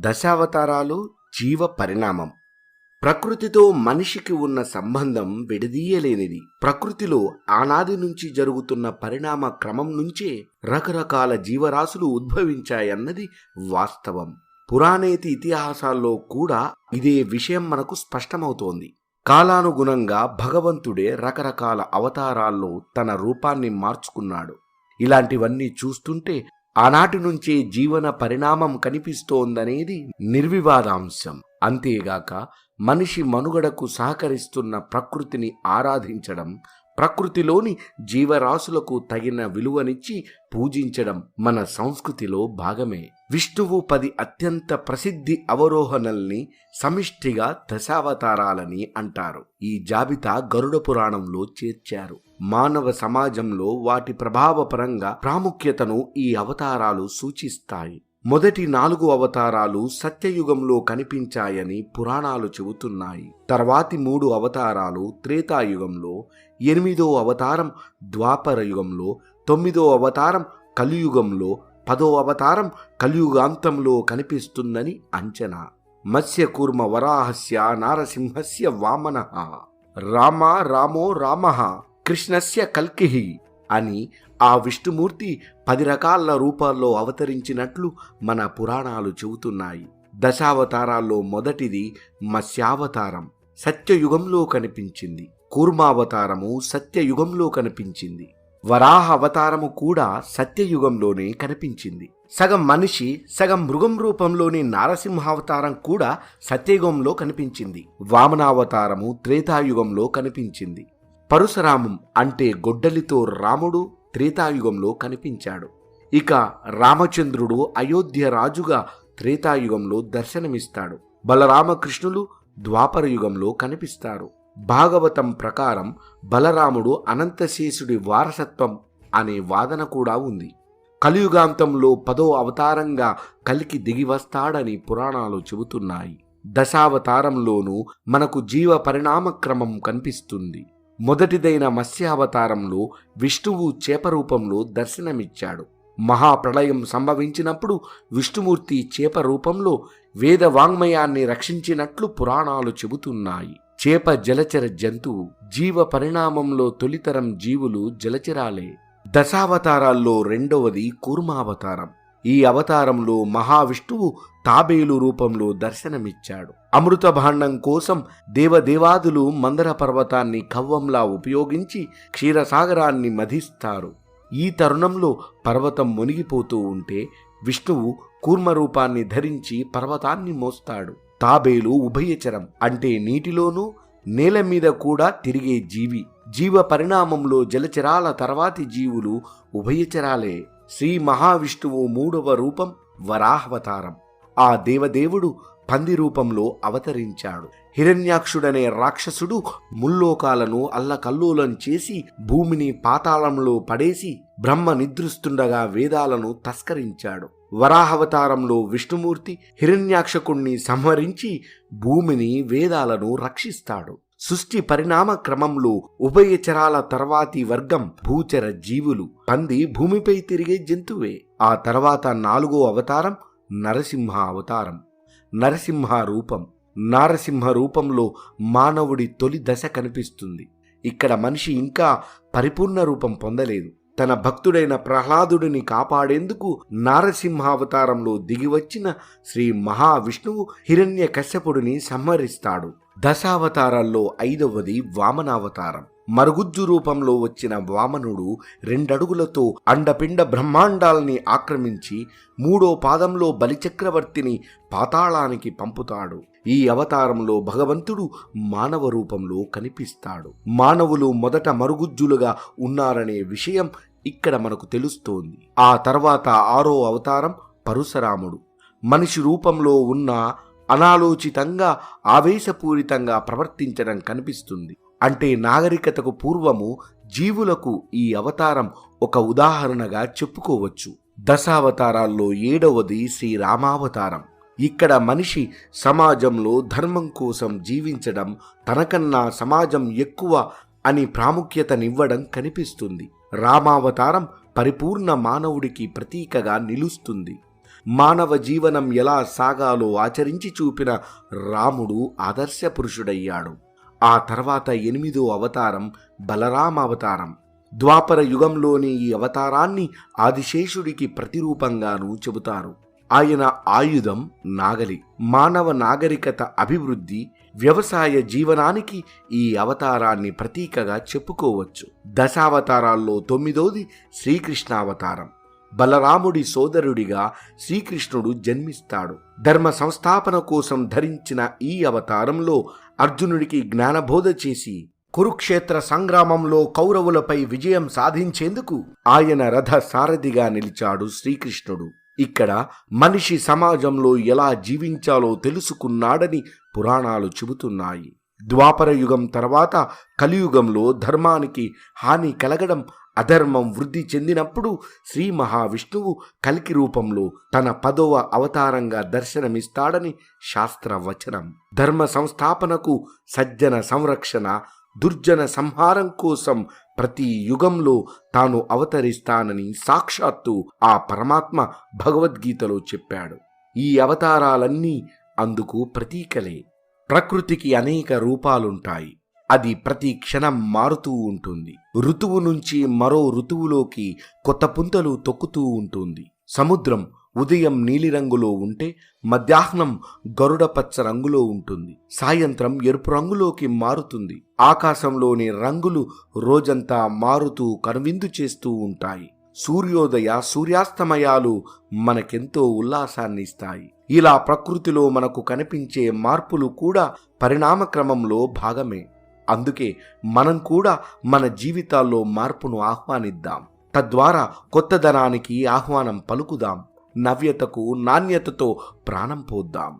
దశావతారాలు జీవ పరిణామం. ప్రకృతితో మనిషికి ఉన్న సంబంధం విడదీయలేనిది. ప్రకృతిలో ఆనాది నుంచి జరుగుతున్న పరిణామ క్రమం నుంచే రకరకాల జీవరాశులు ఉద్భవించాయన్నది వాస్తవం. పురాణేతి ఇతిహాసాల్లో కూడా ఇదే విషయం మనకు స్పష్టమవుతోంది. కాలానుగుణంగా భగవంతుడే రకరకాల అవతారాల్లో తన రూపాన్ని మార్చుకున్నాడు. ఇలాంటివన్నీ చూస్తుంటే ఆనాటి నుంచే జీవన పరిణామం కనిపిస్తోందనేది నిర్వివాదాంశం. అంతేగాక మనిషి మనుగడకు సహకరిస్తున్న ప్రకృతిని ఆరాధించడం, ప్రకృతిలోని జీవరాశులకు తగిన విలువనిచ్చి పూజించడం మన సంస్కృతిలో భాగమే. విష్ణువు 10 అత్యంత ప్రసిద్ధి అవరోహణల్ని సమిష్టిగా దశావతారాలని అంటారు. ఈ జాబితా గరుడ పురాణంలో చేర్చారు. మానవ సమాజంలో వాటి ప్రభావపరంగా ప్రాముఖ్యతను ఈ అవతారాలు సూచిస్తాయి. మొదటి 4 అవతారాలు సత్యయుగంలో కనిపించాయని పురాణాలు చెబుతున్నాయి. తర్వాతి 3 అవతారాలు త్రేతాయుగంలో, 8వ అవతారం ద్వాపర యుగంలో, 9వ అవతారం కలియుగంలో, 10వ అవతారం కలియుగాంతంలో కనిపిస్తుందని అంచనా. మత్స్య కూర్మ వరాహస్య నారసింహస్య వామనః రామ రామో రామః కృష్ణస్య కల్కిః అని ఆ విష్ణుమూర్తి 10 రకాల రూపాల్లో అవతరించినట్లు మన పురాణాలు చెబుతున్నాయి. దశావతారాల్లో మొదటిది మత్స్యావతారం, సత్యయుగంలో కనిపించింది. కూర్మావతారము సత్యయుగంలో కనిపించింది. వరాహ అవతారము కూడా సత్యయుగంలోనే కనిపించింది. సగం మనిషి సగం మృగం రూపంలోని నారసింహావతారం కూడా సత్యయుగంలో కనిపించింది. వామనావతారము త్రేతాయుగంలో కనిపించింది. పరశురామం అంటే గొడ్డలితో రాముడు త్రేతాయుగంలో కనిపించాడు. ఇక రామచంద్రుడు అయోధ్య రాజుగా త్రేతాయుగంలో దర్శనమిస్తాడు. బలరామకృష్ణులు ద్వాపర యుగంలో కనిపిస్తారు. భాగవతం ప్రకారం బలరాముడు అనంతశేషుడి వారసత్వం అనే వాదన కూడా ఉంది. కలియుగాంతంలో 10వ అవతారంగా కలికి దిగివస్తాడని పురాణాలు చెబుతున్నాయి. దశావతారంలోనూ మనకు జీవ పరిణామ క్రమం కనిపిస్తుంది. మొదటిదైన మత్స్యావతారంలో విష్ణువు చేప రూపంలో దర్శనమిచ్చాడు. మహాప్రళయం సంభవించినప్పుడు విష్ణుమూర్తి చేప రూపంలో వేద వాంగ్మయాన్ని రక్షించినట్లు పురాణాలు చెబుతున్నాయి. చేప జలచర జంతువు. జీవ పరిణామంలో తొలితరం జీవులు జలచరాలే. దశావతారాల్లో రెండవది కూర్మావతారం. ఈ అవతారంలో మహావిష్ణువు తాబేలు రూపంలో దర్శనమిచ్చాడు. అమృత భాండం కోసం దేవదేవాదులు మందర పర్వతాన్ని కవ్వంలా ఉపయోగించి క్షీరసాగరాన్ని మధిస్తారు. ఈ తరుణంలో పర్వతం మునిగిపోతూ ఉంటే విష్ణువు కూర్మ రూపాన్ని ధరించి పర్వతాన్ని మోస్తాడు. తాబేలు ఉభయచరం అంటే నీటిలోనూ నేల మీద కూడా తిరిగే జీవి. జీవ పరిణామంలో జలచరాల తర్వాతి జీవులు ఉభయచరాలే. శ్రీ మహావిష్ణువు 3వ రూపం వరాహవతారం. ఆ దేవదేవుడు పంది రూపంలో అవతరించాడు. హిరణ్యాక్షుడనే రాక్షసుడు ముల్లోకాలను అల్లకల్లోలం చేసి భూమిని పాతాళంలో పడేసి బ్రహ్మ నిద్రిస్తుండగా వేదాలను తస్కరించాడు. వరాహవతారంలో విష్ణుమూర్తి హిరణ్యాక్షకుణ్ణి సంహరించి భూమిని వేదాలను రక్షిస్తాడు. సృష్టి పరిణామ క్రమంలో ఉభయచరాల తర్వాతి వర్గం భూచర జీవులు. పంది భూమిపై తిరిగే జంతువే. ఆ తర్వాత 4వ అవతారం నరసింహ అవతారం. నరసింహ రూపం. నారసింహ రూపంలో మానవుడి తొలి దశ కనిపిస్తుంది. ఇక్కడ మనిషి ఇంకా పరిపూర్ణ రూపం పొందలేదు. తన భక్తుడైన ప్రహ్లాదుడిని కాపాడేందుకు నారసింహావతారంలో దిగివచ్చిన శ్రీ మహావిష్ణువు హిరణ్య కశ్యపుడిని సంహరిస్తాడు. దశావతారాల్లో 5వది వామనావతారం. మరుగుజ్జు రూపంలో వచ్చిన వామనుడు 2 అడుగులతో అండపిండ బ్రహ్మాండాల్ని ఆక్రమించి 3వ పాదంలో బలిచక్రవర్తిని పాతాళానికి పంపుతాడు. ఈ అవతారంలో భగవంతుడు మానవ రూపంలో కనిపిస్తాడు. మానవులు మొదట మరుగుజ్జులుగా ఉన్నారనే విషయం ఇక్కడ మనకు తెలుస్తోంది. ఆ తర్వాత 6వ అవతారం పరశురాముడు. మనిషి రూపంలో ఉన్న అనాలోచితంగా ఆవేశపూరితంగా ప్రవర్తించడం కనిపిస్తుంది. అంటే నాగరికతకు పూర్వము జీవులకు ఈ అవతారం ఒక ఉదాహరణగా చెప్పుకోవచ్చు. దశావతారాల్లో 7వది శ్రీరామావతారం. ఇక్కడ మనిషి సమాజంలో ధర్మం కోసం జీవించడం, తనకన్నా సమాజం ఎక్కువ అని ప్రాముఖ్యతనివ్వడం కనిపిస్తుంది. రామావతారం పరిపూర్ణ మానవుడికి ప్రతీకగా నిలుస్తుంది. మానవ జీవనం ఎలా సాగాలో ఆచరించి చూపిన రాముడు ఆదర్శ పురుషుడయ్యాడు. ఆ తర్వాత 8వ అవతారం బలరామ అవతారం. ద్వాపర యుగంలోని ఈ అవతారాన్ని ఆదిశేషుడికి ప్రతిరూపంగాను చెబుతారు. ఆయన ఆయుధం నాగలి. మానవ నాగరికత అభివృద్ధి, వ్యవసాయ జీవనానికి ఈ అవతారాన్ని ప్రతీకగా చెప్పుకోవచ్చు. దశావతారాల్లో 9వది శ్రీకృష్ణావతారం. బలరాముడి సోదరుడిగా శ్రీకృష్ణుడు జన్మిస్తాడు. ధర్మ సంస్థాపన కోసం ధరించిన ఈ అవతారంలో అర్జునుడికి జ్ఞానబోధ చేసి కురుక్షేత్ర సంగ్రామంలో కౌరవులపై విజయం సాధించేందుకు ఆయన రథ సారథిగా నిలిచాడు శ్రీకృష్ణుడు. ఇక్కడ మనిషి సమాజంలో ఎలా జీవించాలో తెలుసుకున్నాడని పురాణాలు చెబుతున్నాయి. ద్వాపర యుగం తర్వాత కలియుగంలో ధర్మానికి హాని కలగడం, అధర్మం వృద్ధి చెందినప్పుడు శ్రీ మహావిష్ణువు కల్కి రూపంలో తన 10వ అవతారంగా దర్శనమిస్తాడని శాస్త్రవచనం. ధర్మ సంస్థాపనకు, సజ్జన సంరక్షణ, దుర్జన సంహారం కోసం ప్రతి యుగంలో తాను అవతరిస్తానని సాక్షాత్తు ఆ పరమాత్మ భగవద్గీతలో చెప్పాడు. ఈ అవతారాలన్నీ అందుకు ప్రతీకలే. ప్రకృతికి అనేక రూపాలుంటాయి. అది ప్రతి క్షణం మారుతూ ఉంటుంది. ఋతువు నుంచి మరో ఋతువులోకి కొత్త పుంతలు తొక్కుతూ ఉంటుంది. సముద్రం ఉదయం నీలిరంగులో ఉంటే మధ్యాహ్నం గరుడ పచ్చ రంగులో ఉంటుంది. సాయంత్రం ఎరుపు రంగులోకి మారుతుంది. ఆకాశంలోని రంగులు రోజంతా మారుతూ కనువిందు చేస్తూ ఉంటాయి. సూర్యోదయ సూర్యాస్తమయాలు మనకెంతో ఉల్లాసాన్ని ఇస్తాయి. ఇలా ప్రకృతిలో మనకు కనిపించే మార్పులు కూడా పరిణామక్రమంలో భాగమే. అందుకే మనం కూడా మన జీవితాల్లో మార్పును ఆహ్వానిద్దాం. తద్వారా కొత్తదనానికి ఆహ్వానం పలుకుదాం. నవ్యతకు, నాణ్యతతో ప్రాణం పోద్దాం.